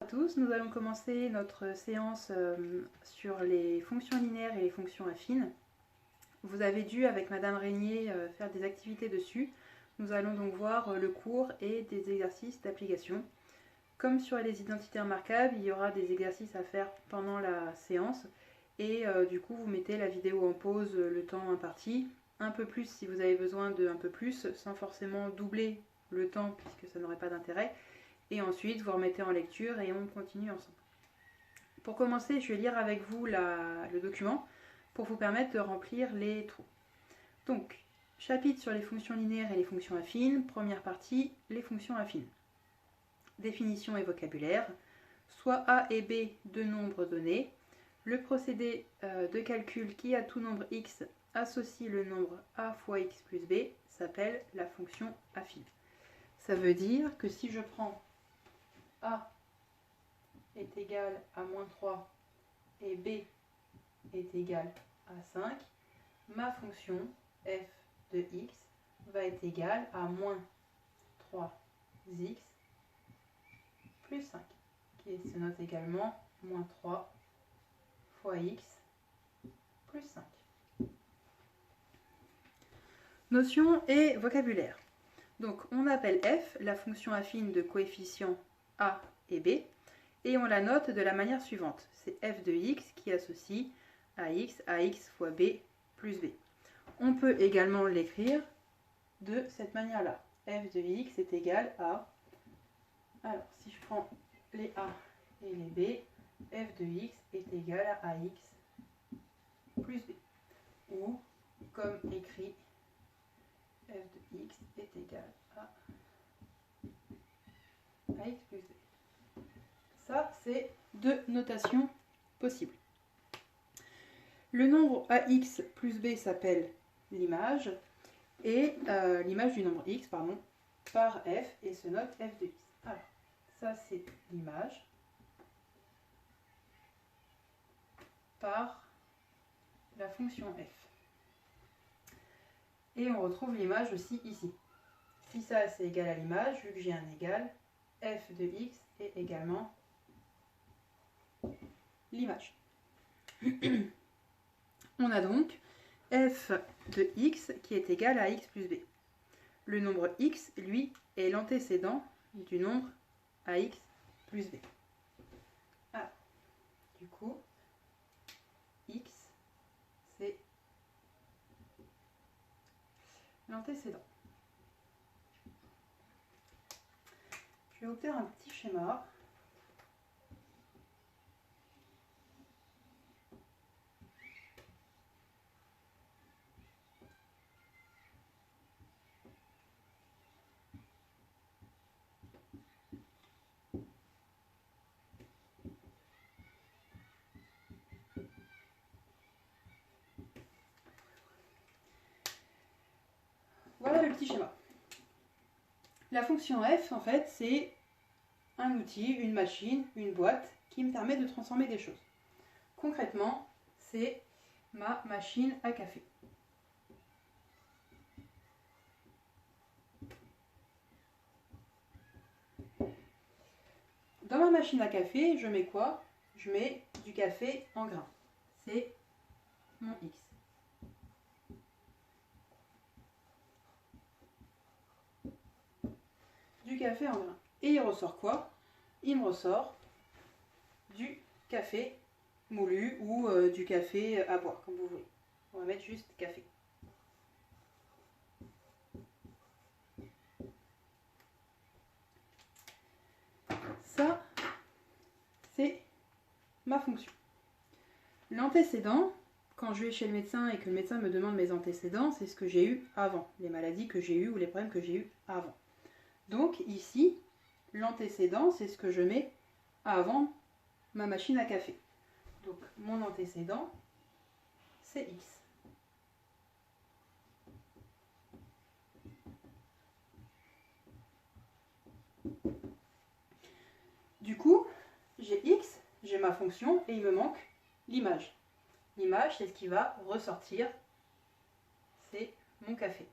Bonjour à tous, nous allons commencer notre séance sur les fonctions linéaires et les fonctions affines. Vous avez dû, avec Madame Régnier, faire des activités dessus. Nous allons donc voir le cours et des exercices d'application. Comme sur les identités remarquables, il y aura des exercices à faire pendant la séance. Et du coup, vous mettez la vidéo en pause le temps imparti. Un peu plus si vous avez besoin de un peu plus, sans forcément doubler le temps puisque ça n'aurait pas d'intérêt. Et ensuite, vous remettez en lecture et on continue ensemble. Pour commencer, je vais lire avec vous le document pour vous permettre de remplir les trous. Donc, chapitre sur les fonctions linéaires et les fonctions affines. Première partie, les fonctions affines. Définition et vocabulaire. Soit A et B, deux nombres donnés. Le procédé de calcul qui, à tout nombre x, associe le nombre a fois x plus b s'appelle la fonction affine. Ça veut dire que si je prends A est égal à moins 3 et B est égal à 5, ma fonction f de x va être égale à moins 3x plus 5, qui se note également moins 3 fois x plus 5. Notion et vocabulaire. Donc on appelle f la fonction affine de coefficients a et b, et on la note de la manière suivante. C'est f de x qui associe ax fois b plus b. On peut également l'écrire de cette manière-là. F de x est égal à... Alors, si je prends les a et les b, f de x est égal à ax plus b. Ou, comme écrit, f de x est égal à ax plus b. Ça, c'est deux notations possibles. Le nombre ax plus b s'appelle l'image, et l'image du nombre x, pardon, par f, et se note f de x. Alors, ça c'est l'image par la fonction f. Et on retrouve l'image aussi ici. Si ça c'est égal à l'image, vu que j'ai un égal, f de x est également l'image. On a donc f de x qui est égal à x plus b. Le nombre x, lui, est l'antécédent du nombre ax plus b. Alors, du coup, x, c'est l'antécédent. Je vais vous faire un petit schéma. Voilà le petit schéma. La fonction f, en fait, c'est un outil, une machine, une boîte qui me permet de transformer des choses. Concrètement, c'est ma machine à café. Dans ma machine à café, je mets quoi? Je mets du café en grains. C'est mon x. Du café en grains. Et il ressort quoi? Il me ressort du café moulu ou du café à boire, comme vous voulez. On va mettre juste café. Ça, c'est ma fonction. L'antécédent, quand je vais chez le médecin et que le médecin me demande mes antécédents, c'est ce que j'ai eu avant, les maladies que j'ai eues ou les problèmes que j'ai eus avant. Donc ici, l'antécédent, c'est ce que je mets avant ma machine à café. Donc mon antécédent, c'est x. Du coup, j'ai x, j'ai ma fonction et il me manque l'image. L'image, c'est ce qui va ressortir, c'est mon café.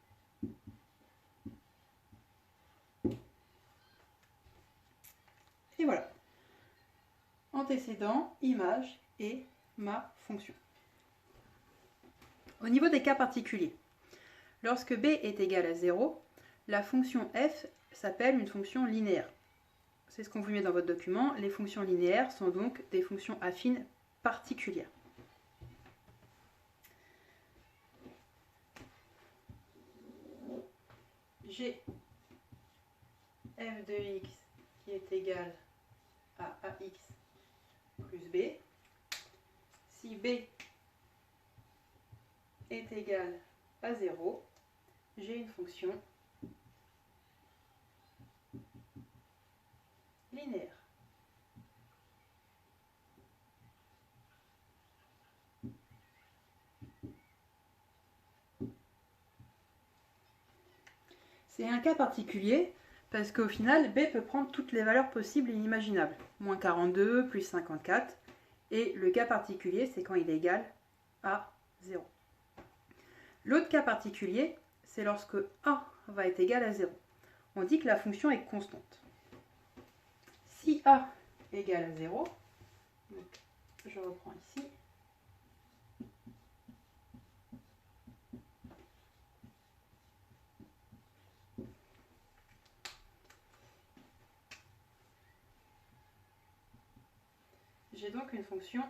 Et voilà. l'antécédent, image et ma fonction. Au niveau des cas particuliers, lorsque b est égal à 0, la fonction f s'appelle une fonction linéaire. C'est ce qu'on vous met dans votre document. Les fonctions linéaires sont donc des fonctions affines particulières. J'ai f de x qui est égal à ax plus b. Si b est égal à 0, j'ai une fonction linéaire. C'est un cas particulier parce qu'au final, b peut prendre toutes les valeurs possibles et imaginables. Moins 42, plus 54. Et le cas particulier, c'est quand il est égal à 0. L'autre cas particulier, c'est lorsque a va être égal à 0. On dit que la fonction est constante. Si a égale à 0, donc je reprends ici, j'ai donc une fonction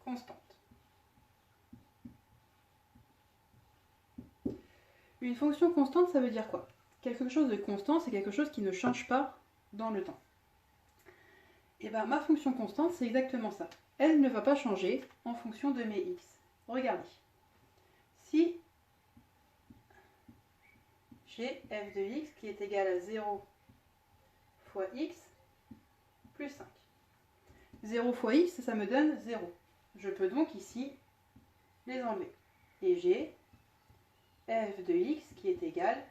constante. Une fonction constante, ça veut dire quoi? Quelque chose de constant, c'est quelque chose qui ne change pas dans le temps. Et bien, ma fonction constante, c'est exactement ça. Elle ne va pas changer en fonction de mes x. Regardez. Si j'ai f de x qui est égal à 0 fois x plus 5. 0 fois x, ça me donne 0. Je peux donc ici les enlever. Et j'ai f de x qui est égal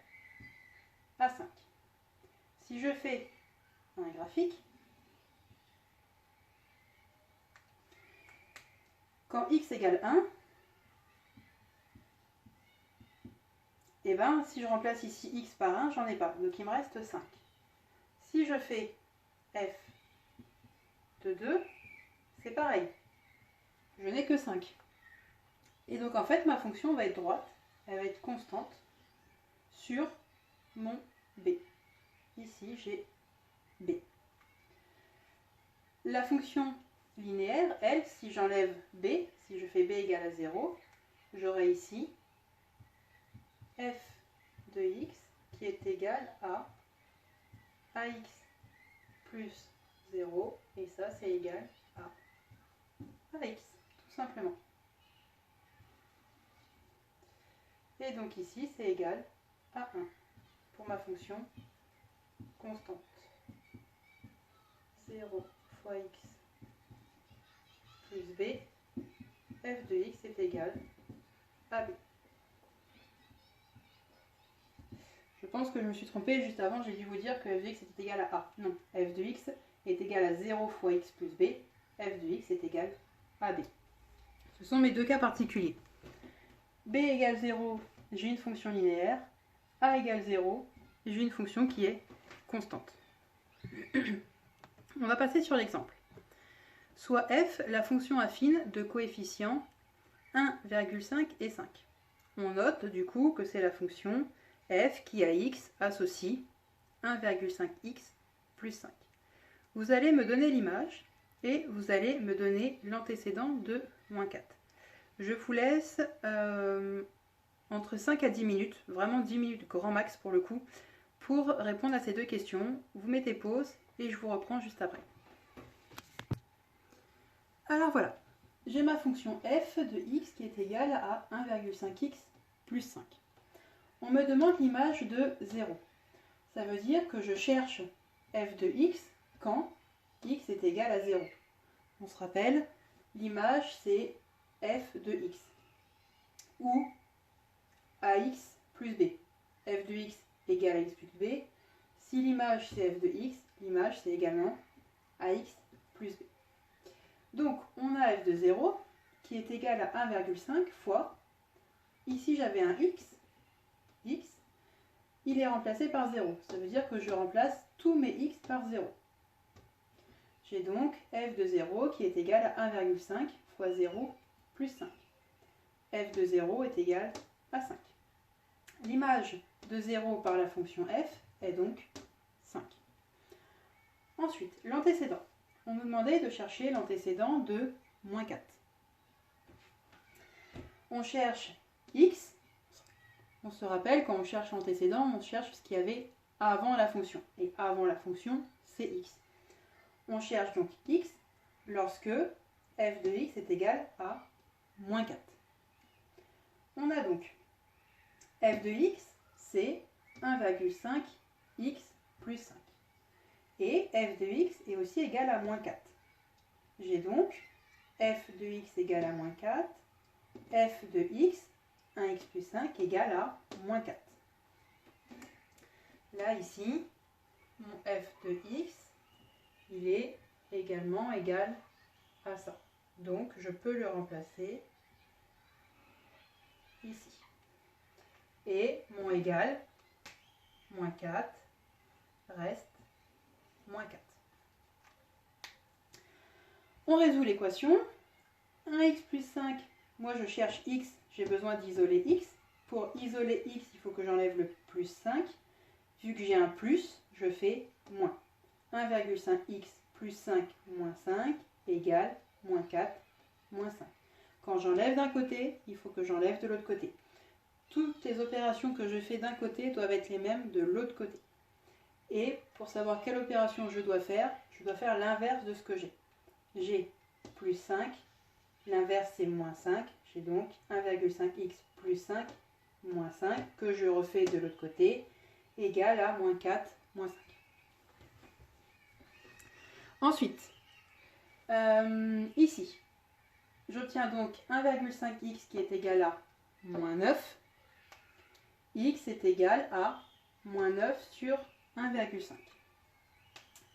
à 5. Si je fais un graphique, quand x égale 1, et bien si je remplace ici x par 1, j'en ai pas. Donc il me reste 5. Si je fais f de 2, c'est pareil. Je n'ai que 5. Et donc en fait, ma fonction va être droite. Elle va être constante sur mon b. Ici, j'ai b. La fonction linéaire, elle, si j'enlève b, si je fais b égale à 0, j'aurai ici f de x qui est égal à ax plus 0, et ça, c'est égal à ax, tout simplement. Et donc ici, c'est égal à 1 pour ma fonction constante. 0 fois x plus b, f de x est égal à b. Je pense que je me suis trompée juste avant, j'ai dû vous dire que f de x était égal à a. Non, f de x est égal à 0 fois x plus b, f de x est égal à b. Ce sont mes deux cas particuliers. b égale 0, j'ai une fonction linéaire. A égale 0, j'ai une fonction qui est constante. On va passer sur l'exemple. Soit f la fonction affine de coefficients 1,5 et 5. On note du coup que c'est la fonction f qui à x associe 1,5x plus 5. Vous allez me donner l'image et vous allez me donner l'antécédent de moins 4. Je vous laisse entre 5 à 10 minutes, vraiment 10 minutes grand max pour le coup, pour répondre à ces deux questions. Vous mettez pause et je vous reprends juste après. Alors voilà, j'ai ma fonction f de x qui est égale à 1,5x plus 5. On me demande l'image de 0. Ça veut dire que je cherche f de x quand x est égal à 0. On se rappelle, l'image c'est f de x. Ou ax plus b. f de x égale à x plus b. Si l'image c'est f de x, l'image c'est également ax plus b. Donc on a f de 0 qui est égal à 1,5 fois, ici j'avais un x, il est remplacé par 0. Ça veut dire que je remplace tous mes x par 0. J'ai donc f de 0 qui est égal à 1,5 fois 0 plus 5. f de 0 est égal à 5. L'image de 0 par la fonction f est donc 5. Ensuite, l'antécédent. On nous demandait de chercher l'antécédent de moins 4. On cherche x. On se rappelle, quand on cherche l'antécédent, on cherche ce qu'il y avait avant la fonction. Et avant la fonction, c'est x. On cherche donc x lorsque f de x est égal à moins 4. On a donc f de x, c'est 1,5 x plus 5. Et f de x est aussi égal à moins 4. J'ai donc f de x égale à moins 4, f de x, 1x plus 5, égale à moins 4. Là, ici, mon f de x, il est également égal à ça. Donc, je peux le remplacer ici. Et mon égal, moins 4, reste moins 4. On résout l'équation. 1x plus 5, moi je cherche x, j'ai besoin d'isoler x. Pour isoler x, il faut que j'enlève le plus 5. Vu que j'ai un plus, je fais moins. 1,5x plus 5 moins 5 égale moins 4 moins 5. Quand j'enlève d'un côté, il faut que j'enlève de l'autre côté. Toutes les opérations que je fais d'un côté doivent être les mêmes de l'autre côté. Et pour savoir quelle opération je dois faire l'inverse de ce que j'ai. J'ai plus 5, l'inverse c'est moins 5, j'ai donc 1,5x plus 5 moins 5 que je refais de l'autre côté, égale à moins 4 moins 5. Ensuite, ici, j'obtiens donc 1,5x qui est égal à moins 9. X est égal à moins 9 sur 1,5.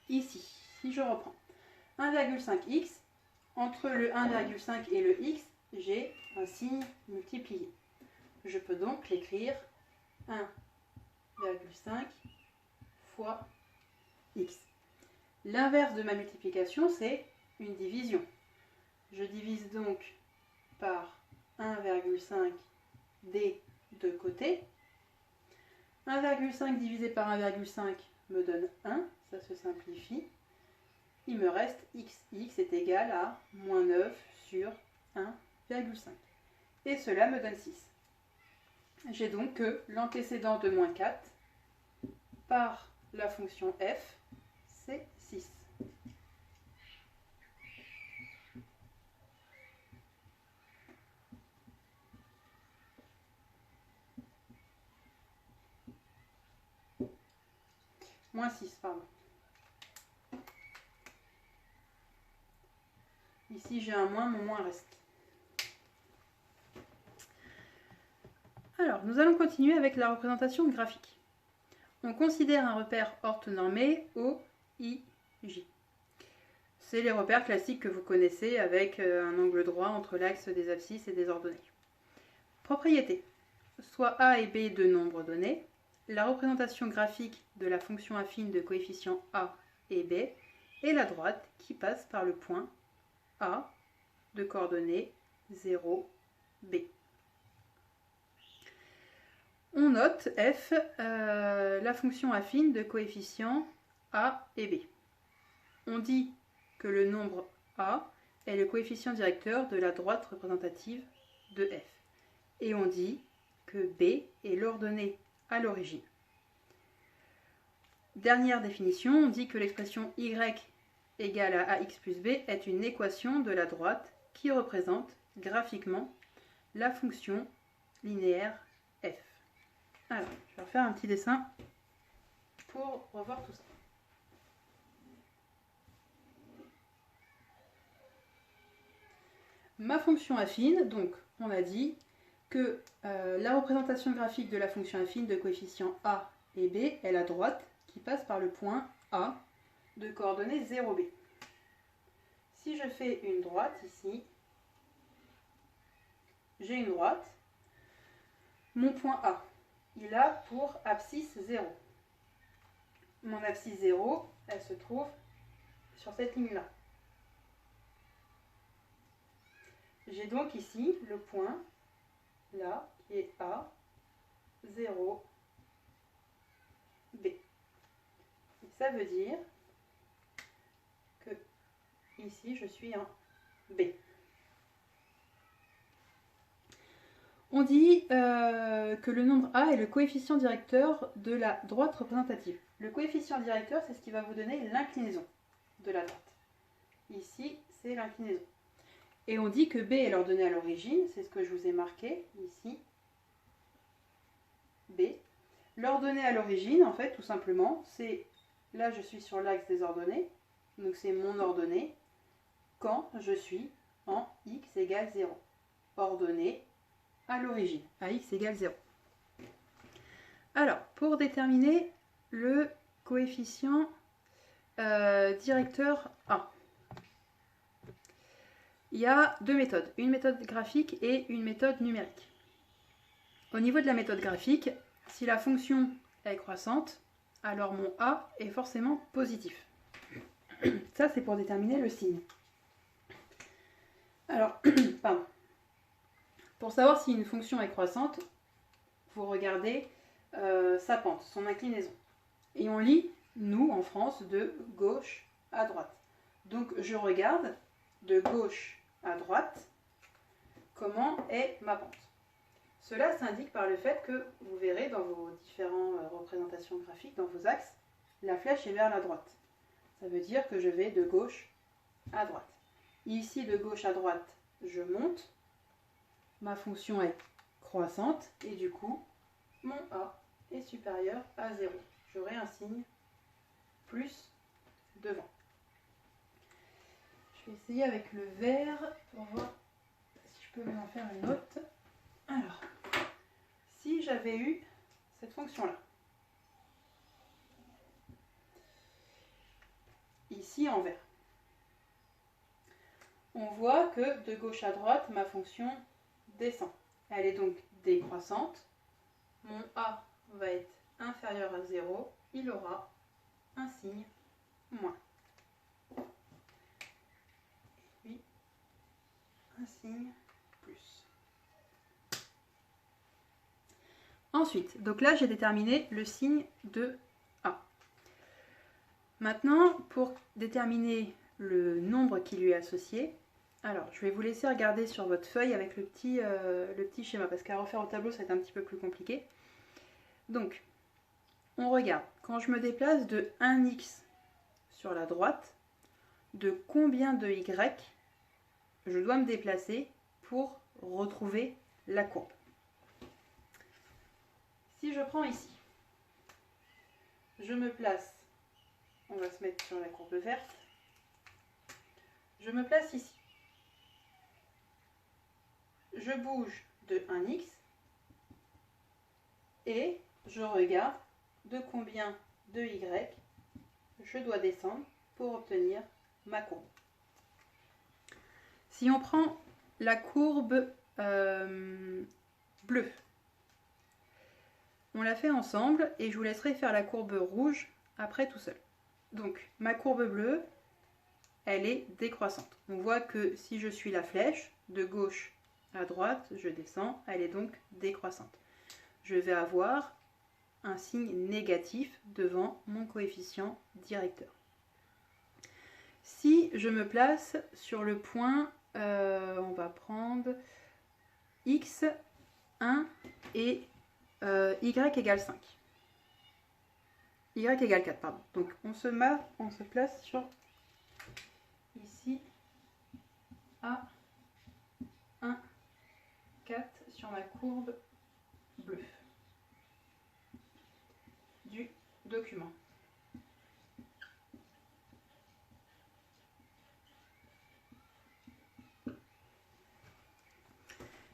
Ici, si je reprends 1,5x, entre le 1,5 et le x, j'ai un signe multiplié. Je peux donc l'écrire 1,5 fois x. L'inverse de ma multiplication, c'est une division. Je divise donc par 1,5 des deux côtés. 1,5 divisé par 1,5 me donne 1, ça se simplifie. Il me reste x. X est égal à moins 9 sur 1,5. Et cela me donne 6. J'ai donc que l'antécédent de moins 4 par la fonction f, c'est 6. Moins 6, pardon. Ici, j'ai un moins, mon moins reste. Alors, nous allons continuer avec la représentation graphique. On considère un repère orthonormé O, I, J. C'est les repères classiques que vous connaissez avec un angle droit entre l'axe des abscisses et des ordonnées. Propriété. Soit A et B deux nombres donnés, la représentation graphique de la fonction affine de coefficients A et B est la droite qui passe par le point A de coordonnées 0, B. On note f la fonction affine de coefficients A et B. On dit que le nombre A est le coefficient directeur de la droite représentative de f. Et on dit que B est l'ordonnée à l'origine. Dernière définition, on dit que l'expression y égale à ax plus b est une équation de la droite qui représente graphiquement la fonction linéaire f. Alors, je vais refaire un petit dessin pour revoir tout ça. Ma fonction affine, donc on a dit que la représentation graphique de la fonction affine de coefficients a et b est la droite qui passe par le point A de coordonnées 0b. Si je fais une droite ici, j'ai une droite, mon point A, il a pour abscisse 0. Mon abscisse 0, elle se trouve sur cette ligne-là. J'ai donc ici le point, là, qui est A, 0, B. Et ça veut dire que ici, je suis en B. On dit que le nombre A est le coefficient directeur de la droite représentative. Le coefficient directeur, c'est ce qui va vous donner l'inclinaison de la droite. Ici, c'est l'inclinaison. Et on dit que B est l'ordonnée à l'origine, c'est ce que je vous ai marqué ici. B. L'ordonnée à l'origine, en fait, tout simplement, c'est, là je suis sur l'axe des ordonnées, donc c'est mon ordonnée, quand je suis en x égale 0. Ordonnée à l'origine, à x égale 0. Alors, pour déterminer le coefficient directeur A, il y a deux méthodes, une méthode graphique et une méthode numérique. Au niveau de la méthode graphique, si la fonction est croissante, alors mon A est forcément positif. Ça, c'est pour déterminer le signe. Alors, pardon. Pour savoir si une fonction est croissante, vous regardez sa pente, son inclinaison. Et on lit, nous, en France, de gauche à droite. Donc, je regarde de gauche à droite comment est ma pente. Cela s'indique par le fait que vous verrez dans vos différentes représentations graphiques, dans vos axes, la flèche est vers la droite. Ça veut dire que je vais de gauche à droite. Ici, de gauche à droite, je monte. Ma fonction est croissante et du coup, mon A est supérieur à 0. J'aurai un signe plus devant. Je vais essayer avec le vert pour voir si je peux m'en faire une autre. Alors, si j'avais eu cette fonction-là, ici en vert, on voit que de gauche à droite, ma fonction descend. Elle est donc décroissante. Mon A va être inférieur à 0. Il aura un signe moins. Et puis, un signe plus. Ensuite, donc là, j'ai déterminé le signe de A. Maintenant, pour déterminer le nombre qui lui est associé, alors, je vais vous laisser regarder sur votre feuille avec le petit schéma, parce qu'à refaire au tableau, ça va être un petit peu plus compliqué. Donc, on regarde. Quand je me déplace de 1x sur la droite, de combien de y je dois me déplacer pour retrouver la courbe. Si je prends ici, je me place, on va se mettre sur la courbe verte, je me place ici. Je bouge de 1x et je regarde de combien de y je dois descendre pour obtenir ma courbe. Si on prend la courbe bleue, on la fait ensemble et je vous laisserai faire la courbe rouge après tout seul. Donc ma courbe bleue, elle est décroissante. On voit que si je suis la flèche de gauche à droite, je descends, elle est donc décroissante. Je vais avoir un signe négatif devant mon coefficient directeur. Si je me place sur le point, on va prendre x, 1 et y égale 5. Y égale 4, pardon. Donc on se place sur ici A 1, 4 sur ma courbe bleue du document.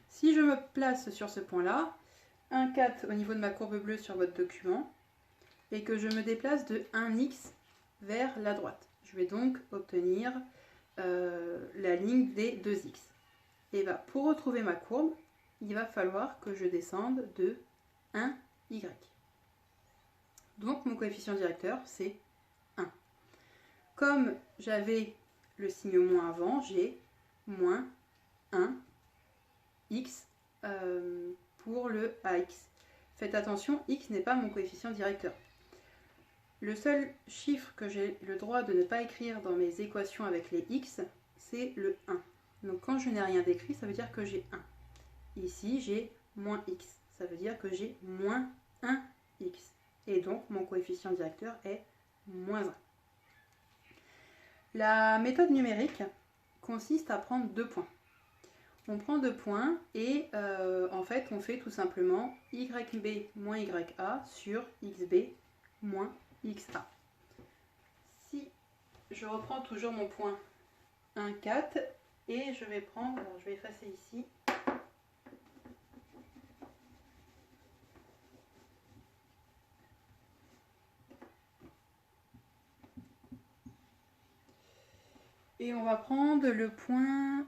Si je me place sur ce point-là, 1, 4 au niveau de ma courbe bleue sur votre document, et que je me déplace de 1x vers la droite. Je vais donc obtenir la ligne des 2x. Et bien, pour retrouver ma courbe, il va falloir que je descende de 1y. Donc mon coefficient directeur, c'est 1. Comme j'avais le signe moins avant, j'ai moins 1 x pour le ax. Faites attention, x n'est pas mon coefficient directeur. Le seul chiffre que j'ai le droit de ne pas écrire dans mes équations avec les x, c'est le 1. Donc quand je n'ai rien d'écrit, ça veut dire que j'ai 1. Ici, j'ai moins x. Ça veut dire que j'ai moins 1x. Et donc, mon coefficient directeur est moins 1. La méthode numérique consiste à prendre 2 points. On prend 2 points et en fait, on fait tout simplement yb moins ya sur xb moins xa. Si je reprends toujours mon point 1, 4 et je vais prendre, alors je vais effacer ici, et on va prendre le point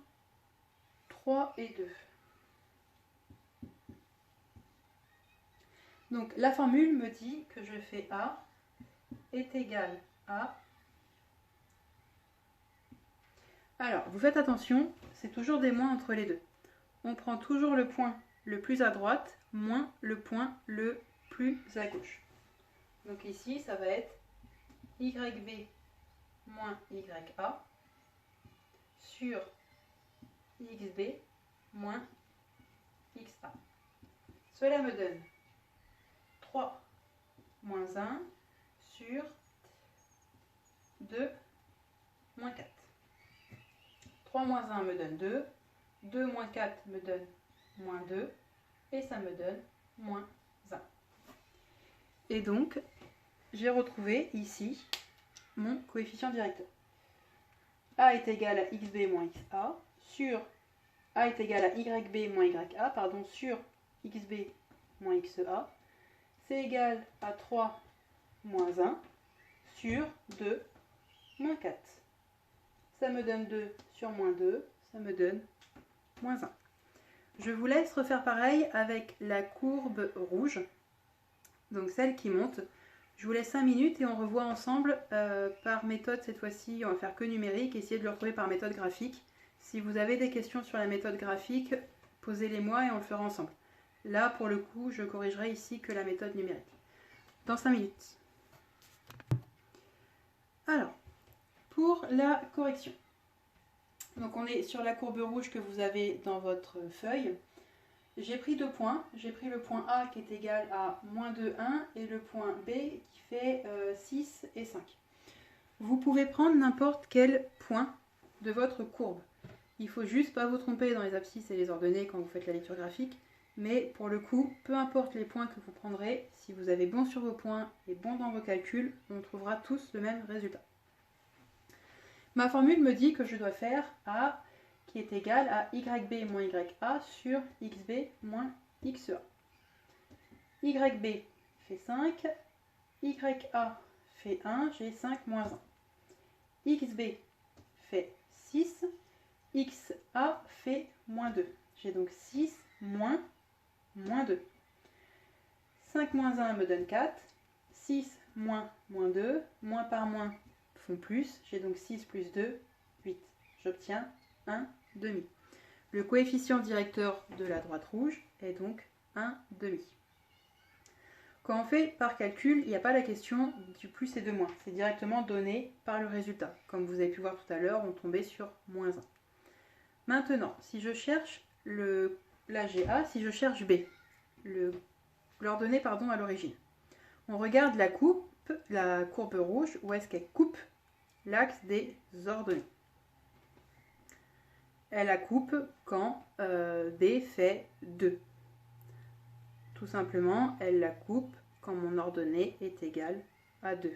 3 et 2. Donc la formule me dit que je fais A est égal à... Alors, vous faites attention, c'est toujours des moins entre les deux. On prend toujours le point le plus à droite moins le point le plus à gauche. Donc ici, ça va être yb moins ya sur xb moins xa. Cela me donne 3 moins 1 sur 2 moins 4. 3 moins 1 me donne 2, 2 moins 4 me donne moins 2, et ça me donne moins 1. Et donc, j'ai retrouvé ici mon coefficient directeur. A est égal à xb moins xa sur A est égal à yb moins ya, pardon, sur xb moins xa. C'est égal à 3 moins 1 sur 2 moins 4. Ça me donne 2 sur moins 2, ça me donne moins 1. Je vous laisse refaire pareil avec la courbe rouge, donc celle qui monte. Je vous laisse 5 minutes et on revoit ensemble par méthode cette fois-ci. On va faire que numérique, essayez de le retrouver par méthode graphique. Si vous avez des questions sur la méthode graphique, posez-les-moi et on le fera ensemble. Là, pour le coup, je corrigerai ici que la méthode numérique. Dans 5 minutes. Alors, pour la correction. Donc on est sur la courbe rouge que vous avez dans votre feuille. J'ai pris 2 points. J'ai pris le point A qui est égal à moins 2, 1 et le point B qui fait 6 et 5. Vous pouvez prendre n'importe quel point de votre courbe. Il ne faut juste pas vous tromper dans les abscisses et les ordonnées quand vous faites la lecture graphique. Mais pour le coup, peu importe les points que vous prendrez, si vous avez bon sur vos points et bon dans vos calculs, on trouvera tous le même résultat. Ma formule me dit que je dois faire A qui est égal à yb moins ya sur xb moins xa. Yb fait 5, ya fait 1, j'ai 5 moins 1. Xb fait 6, xa fait moins 2. J'ai donc 6 moins 2. 5 moins 1 me donne 4, 6 moins 2, moins par moins font plus, j'ai donc 6 plus 2, 8. J'obtiens 1 demi. Le coefficient directeur de la droite rouge est donc 1 demi. Quand on fait par calcul, il n'y a pas la question du plus et de moins. C'est directement donné par le résultat. Comme vous avez pu voir tout à l'heure, on tombait sur moins 1. Maintenant, si je cherche la GA, si je cherche B, l'ordonnée à l'origine, on regarde la courbe rouge, où est-ce qu'elle coupe l'axe des ordonnées. Elle la coupe quand B fait 2. Tout simplement, elle la coupe quand mon ordonnée est égale à 2.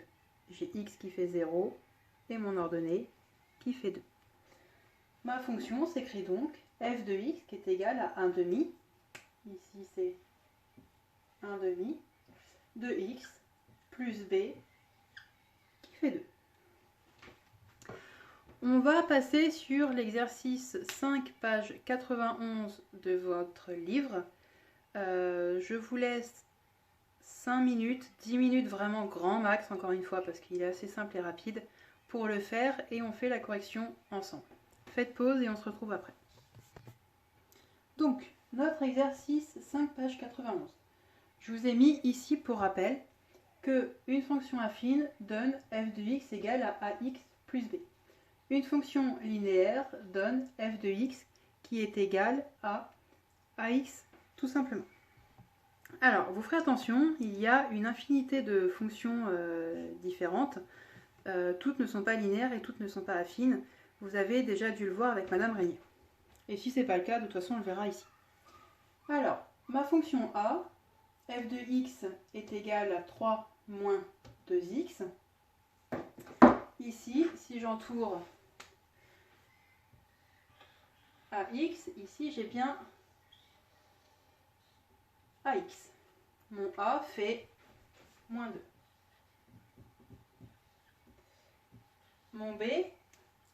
J'ai x qui fait 0 et mon ordonnée qui fait 2. Ma fonction s'écrit donc f de x qui est égal à 1 demi. Ici c'est 1 demi de x plus b qui fait 2. On va passer sur l'exercice 5, page 91 de votre livre. Je vous laisse 5 minutes, 10 minutes vraiment grand max, encore une fois, parce qu'il est assez simple et rapide. pour le faire et on fait la correction ensemble. Faites pause et on se retrouve après. Donc, notre exercice 5, page 91. Je vous ai mis ici pour rappel que une fonction affine donne f de x égale à ax plus b. Une fonction linéaire donne f de x qui est égal à ax tout simplement. Alors, vous ferez attention, il y a une infinité de fonctions différentes. Toutes ne sont pas linéaires et toutes ne sont pas affines. Vous avez déjà dû le voir avec Madame Régnier. Et si ce n'est pas le cas, de toute façon, on le verra ici. Alors, ma fonction a, f de x est égal à 3 moins 2x. Ici, si j'entoure ax, ici j'ai bien ax. Mon a fait moins 2. Mon b,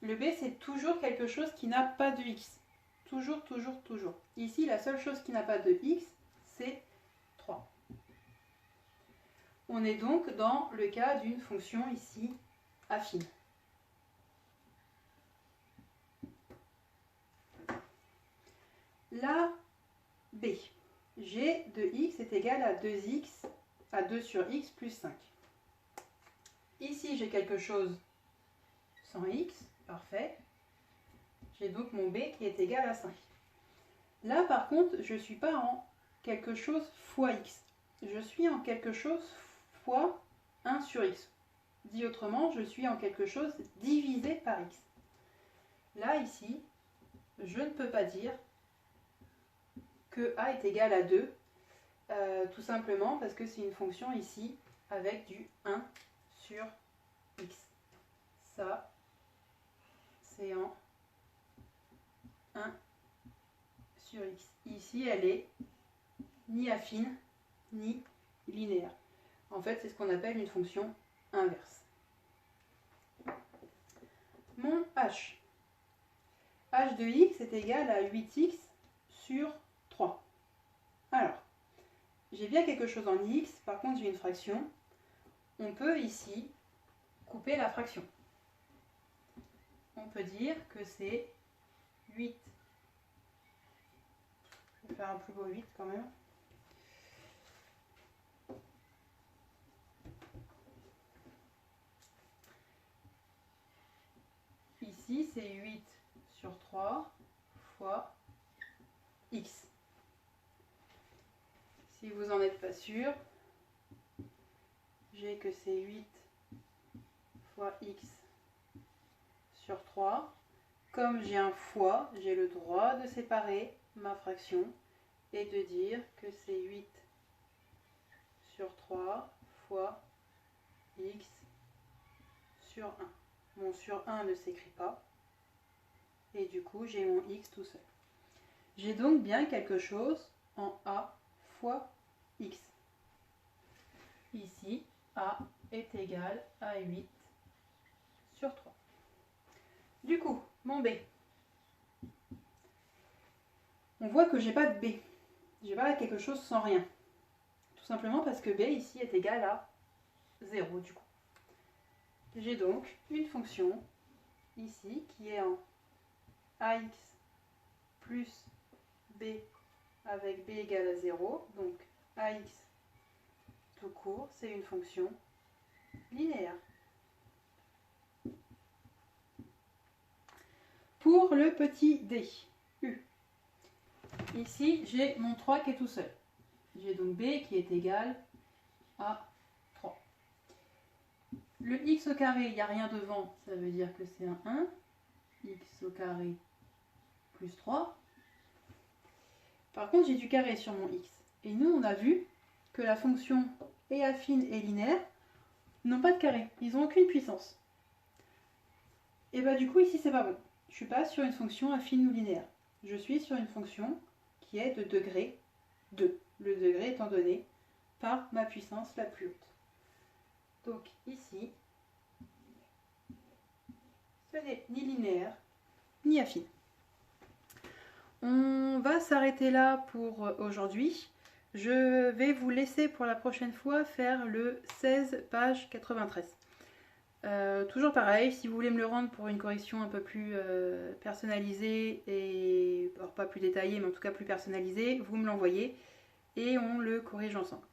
le b c'est toujours quelque chose qui n'a pas de x. Toujours, toujours, toujours. Ici, la seule chose qui n'a pas de x, c'est 3. On est donc dans le cas d'une fonction ici affine. La b, g de x est égal à 2x, à 2 sur x plus 5. Ici, j'ai quelque chose sans x, parfait. J'ai donc mon b qui est égal à 5. Là, par contre, je ne suis pas en quelque chose fois x. Je suis en quelque chose fois 1 sur x. Dit autrement, je suis en quelque chose divisé par x. Là, ici, je ne peux pas dire que a est égal à 2, tout simplement parce que c'est une fonction ici avec du 1 sur x. Ça, c'est en 1 sur x. Ici, elle est ni affine, ni linéaire. En fait, c'est ce qu'on appelle une fonction inverse. Mon h. h de x est égal à 8x sur 3. Alors, j'ai bien quelque chose en x, par contre j'ai une fraction. On peut ici couper la fraction. On peut dire que c'est 8. Je vais faire un plus beau 8 quand même. Ici, c'est 8 sur 3 fois x. Si vous n'en êtes pas sûr, j'ai que c'est 8 fois x sur 3. Comme j'ai un fois, j'ai le droit de séparer ma fraction et de dire que c'est 8 sur 3 fois x sur 1. Mon sur 1 ne s'écrit pas. Et du coup, j'ai mon x tout seul. J'ai donc bien quelque chose en a fois x. Ici, a est égal à 8 sur 3. Du coup, mon b. On voit que j'ai pas de b. J'ai pas quelque chose sans rien. Tout simplement parce que b ici est égal à 0 du coup. J'ai donc une fonction ici qui est en ax plus b avec b égale à 0. Donc ax tout court, c'est une fonction linéaire. Pour le petit d, u. Ici, j'ai mon 3 qui est tout seul. J'ai donc b qui est égal à 3. Le x au carré, il n'y a rien devant, ça veut dire que c'est un 1. X au carré plus 3. Par contre, j'ai du carré sur mon x. Et nous, on a vu que la fonction et affine et linéaire n'ont pas de carré. Ils n'ont aucune puissance. Et bah du coup, ici, c'est pas bon. Je ne suis pas sur une fonction affine ou linéaire. Je suis sur une fonction qui est de degré 2. Le degré étant donné par ma puissance la plus haute. Donc ici, ce n'est ni linéaire, ni affine. On va s'arrêter là pour aujourd'hui. Je vais vous laisser pour la prochaine fois faire le 16, page 93. Toujours pareil, si vous voulez me le rendre pour une correction un peu plus personnalisée, et alors pas plus détaillée, mais en tout cas plus personnalisée, vous me l'envoyez et on le corrige ensemble.